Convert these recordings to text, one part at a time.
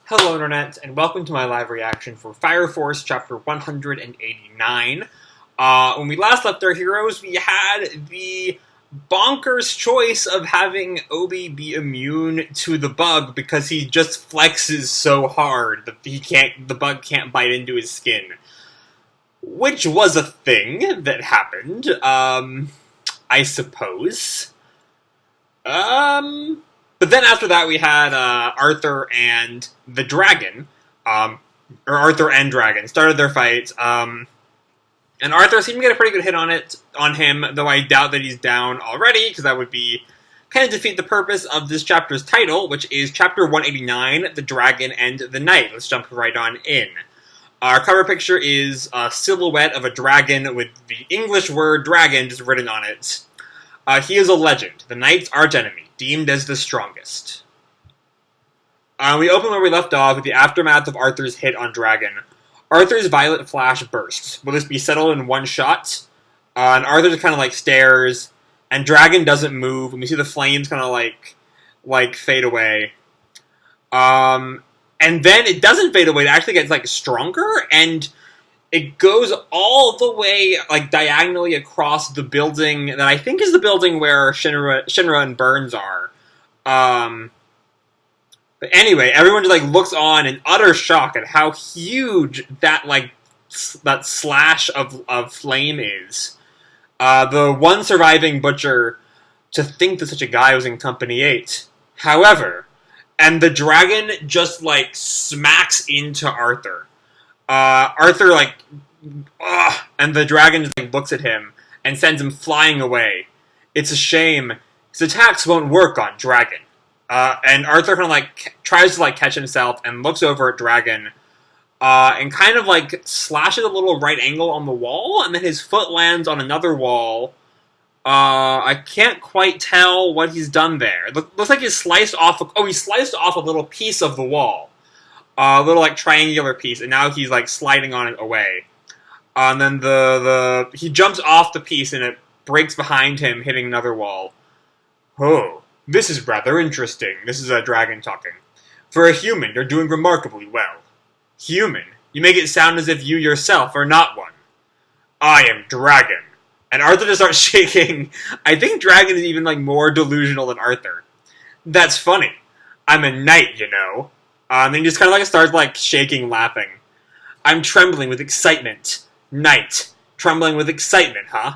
Hello Internet, and welcome to my live reaction for Fire Force Chapter 189. When we last left our heroes, we had the bonkers choice of having Obi be immune to the bug because he just flexes so hard that the bug can't bite into his skin. Which was a thing that happened, I suppose. But then after that, we had Arthur and the dragon, or Arthur and Dragon, started their fight. And Arthur seemed to get a pretty good hit on him, though I doubt that he's down already, because that would be kind of defeat the purpose of this chapter's title, which is Chapter 189, The Dragon and the Knight. Let's jump right on in. Our cover picture is a silhouette of a dragon with the English word dragon just written on it. He is a legend, the knight's archenemy, deemed as the strongest. We open where we left off with the aftermath of Arthur's hit on Dragon. Arthur's violet flash bursts. Will this be settled in one shot? And Arthur just kind of stares, and Dragon doesn't move, and we see the flames kind of fade away. And then it doesn't fade away, it actually gets stronger, and it goes all the way, diagonally across the building that I think is the building where Shinra and Burns are. But anyway, everyone just, looks on in utter shock at how huge that slash of flame is. The one surviving butcher, to think that such a guy was in Company 8. However, and the dragon just, smacks into Arthur. Arthur, and the dragon just, looks at him and sends him flying away. It's a shame. His attacks won't work on Dragon. And Arthur kind of, tries to, catch himself and looks over at Dragon, and kind of, slashes a little right angle on the wall, and then his foot lands on another wall. I can't quite tell what he's done there. It looks like he's sliced off, he sliced off a little piece of the wall. A little, triangular piece, and now he's, sliding on it away. And then he jumps off the piece, and it breaks behind him, hitting another wall. Oh, this is rather interesting. This is a dragon talking. For a human, you're doing remarkably well. Human? You make it sound as if you yourself are not one. I am Dragon. And Arthur just starts shaking. I think Dragon is even, more delusional than Arthur. That's funny. I'm a knight, you know. And then he just kind of starts shaking, laughing. I'm trembling with excitement. Knight. Trembling with excitement, huh?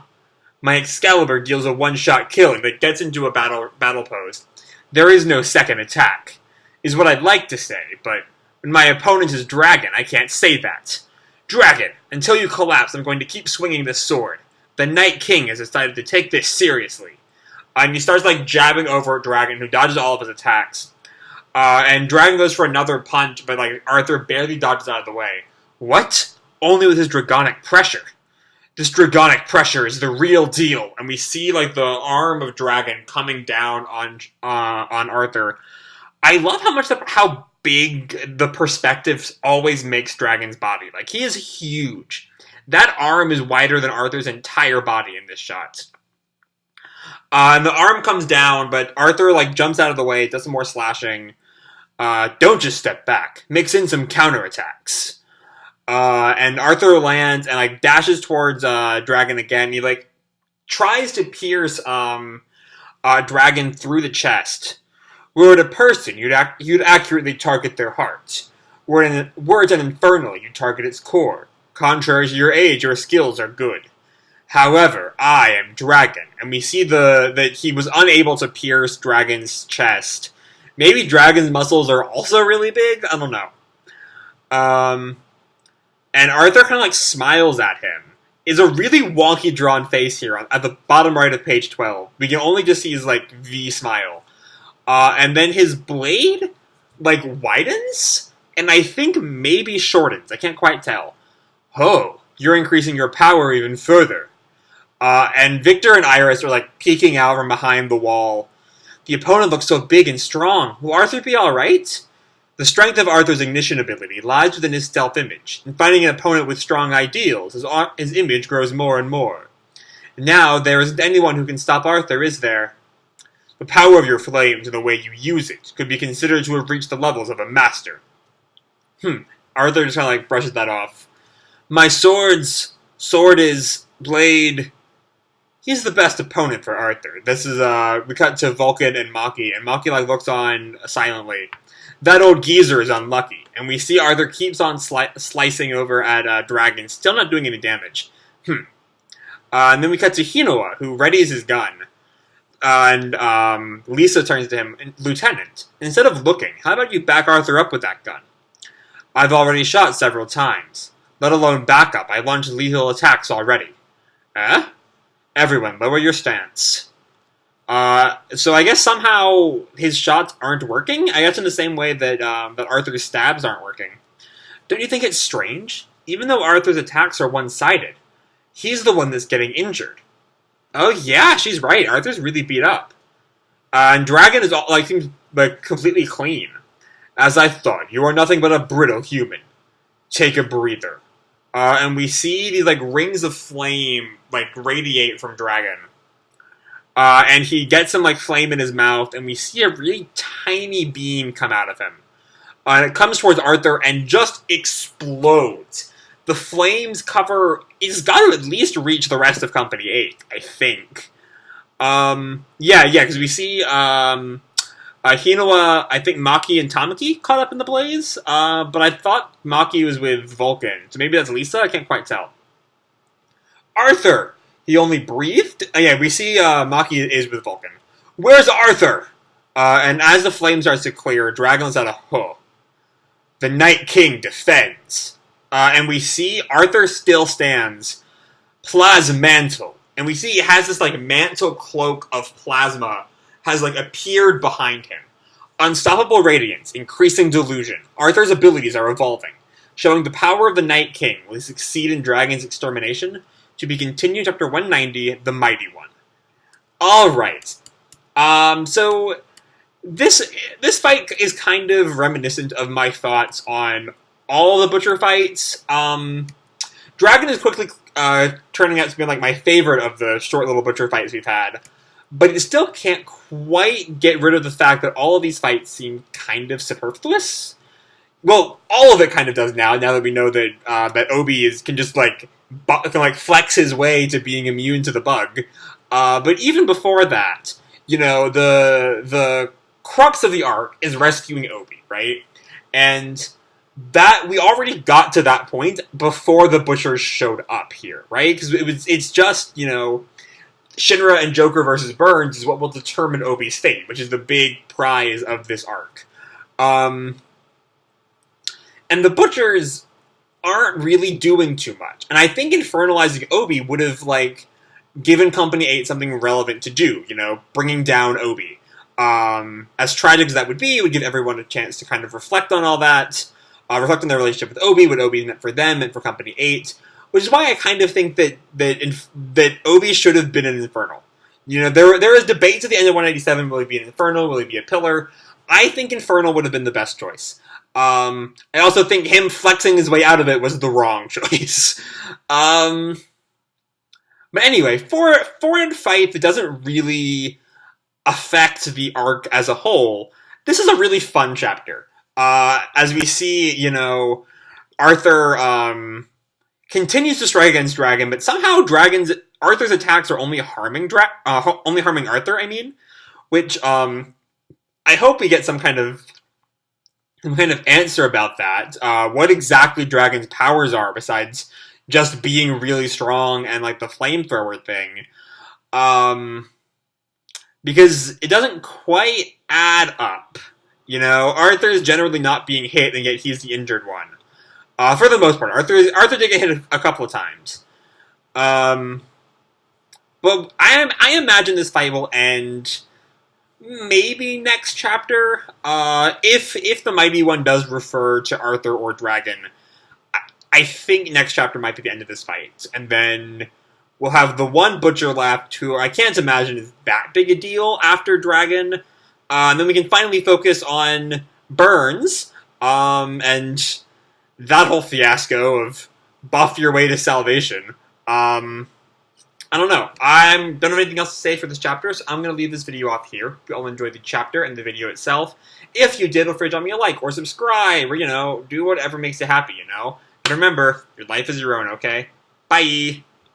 My Excalibur deals a one-shot killing that gets into a battle pose. There is no second attack, is what I'd like to say, but when my opponent is Dragon, I can't say that. Dragon, until you collapse, I'm going to keep swinging this sword. The Night King has decided to take this seriously. And he starts jabbing over at Dragon, who dodges all of his attacks. And Dragon goes for another punch, but Arthur barely dodges out of the way. What? Only with his dragonic pressure. This dragonic pressure is the real deal, and we see the arm of Dragon coming down on Arthur. I love how big the perspective always makes Dragon's body. He is huge. That arm is wider than Arthur's entire body in this shot. And the arm comes down, but Arthur jumps out of the way, does some more slashing. Don't just step back. Mix in some counterattacks. And Arthur lands and dashes towards Dragon again. He tries to pierce Dragon through the chest. Were it a person, you'd accurately target their heart. Were it an infernal, you'd target its core. Contrary to your age, your skills are good. However, I am Dragon, and we see that he was unable to pierce Dragon's chest. Maybe Dragon's muscles are also really big? I don't know. And Arthur kind of smiles at him. It's a really wonky drawn face here at the bottom right of page 12. We can only just see his V smile. And then his blade widens, and I think maybe shortens. I can't quite tell. Oh, you're increasing your power even further. And Victor and Iris are peeking out from behind the wall. The opponent looks so big and strong. Will Arthur be alright? The strength of Arthur's ignition ability lies within his stealth image. In finding an opponent with strong ideals, his image grows more and more. Now, there isn't anyone who can stop Arthur, is there? The power of your flames and the way you use it could be considered to have reached the levels of a master. Arthur just kind of like brushes that off. My sword is blade. He's the best opponent for Arthur. This is we cut to Vulcan and Maki, and Maki like looks on silently. That old geezer is unlucky, and we see Arthur keeps on slicing over at Dragon, still not doing any damage. And then we cut to Hinoa, who readies his gun. And Lisa turns to him, Lieutenant, instead of looking, how about you back Arthur up with that gun? I've already shot several times. Let alone backup, I launched lethal attacks already. Eh? Everyone, lower your stance. So I guess somehow his shots aren't working? I guess in the same way that Arthur's stabs aren't working. Don't you think it's strange? Even though Arthur's attacks are one-sided, he's the one that's getting injured. Oh yeah, she's right. Arthur's really beat up. And Dragon is seems completely clean. As I thought, you are nothing but a brittle human. Take a breather. And we see these rings of flame radiate from Dragon. And he gets some flame in his mouth, and we see a really tiny beam come out of him. And it comes towards Arthur and just explodes. The flames cover... It's got to at least reach the rest of Company 8, I think. Because we see Hinoa, I think Maki and Tamaki caught up in the blaze. But I thought Maki was with Vulcan. So maybe that's Lisa? I can't quite tell. Arthur! He only breathed? We see Maki is with Vulcan. Where's Arthur? And as the flame starts to clear, Dragon's at a huh. The Night King defends. And we see Arthur still stands. Plasmantle. And we see he has this mantle cloak of plasma has appeared behind him. Unstoppable radiance, increasing delusion. Arthur's abilities are evolving, showing the power of the Night King will succeed in Dragon's extermination. To be continued, Chapter 190, The Mighty One. Alright. So this fight is kind of reminiscent of my thoughts on all the Butcher fights. Dragon is quickly turning out to be my favorite of the short little Butcher fights we've had. But it still can't quite get rid of the fact that all of these fights seem kind of superfluous. Well, all of it kind of does now that we know that that Obi can just flex his way to being immune to the bug. But even before that, the crux of the arc is rescuing Obi, right? And that we already got to that point before the Butchers showed up here, right? Because it's just Shinra and Joker versus Burns is what will determine Obi's fate, which is the big prize of this arc. And the Butchers aren't really doing too much. And I think infernalizing Obi would have, given Company 8 something relevant to do, bringing down Obi. As tragic as that would be, it would give everyone a chance to kind of reflect on all that, reflect on their relationship with Obi, what Obi meant for them and for Company 8, which is why I kind of think that Obi should have been an Infernal. There is debates at the end of 187, will he be an Infernal, will he be a Pillar? I think Infernal would have been the best choice. I also think him flexing his way out of it was the wrong choice. But anyway, for a fight that doesn't really affect the arc as a whole, this is a really fun chapter. As we see, Arthur continues to strike against Dragon, but somehow Arthur's attacks are only harming Arthur. Which I hope we get some kind of answer about that. What exactly Dragon's powers are besides just being really strong and the flamethrower thing. Because it doesn't quite add up. Arthur's generally not being hit, and yet he's the injured one. For the most part, Arthur did get hit a couple of times. But I imagine this fight will end maybe next chapter. If the Mighty One does refer to Arthur or Dragon, I think next chapter might be the end of this fight, and then we'll have the one Butcher left, who I can't imagine is that big a deal after Dragon. And then we can finally focus on Burns, and that whole fiasco of buff your way to salvation. I don't know. I don't have anything else to say for this chapter, so I'm going to leave this video off here. Hope you all enjoyed the chapter and the video itself. If you did, feel free to drop me a like or subscribe or, do whatever makes you happy, And remember, your life is your own, okay? Bye!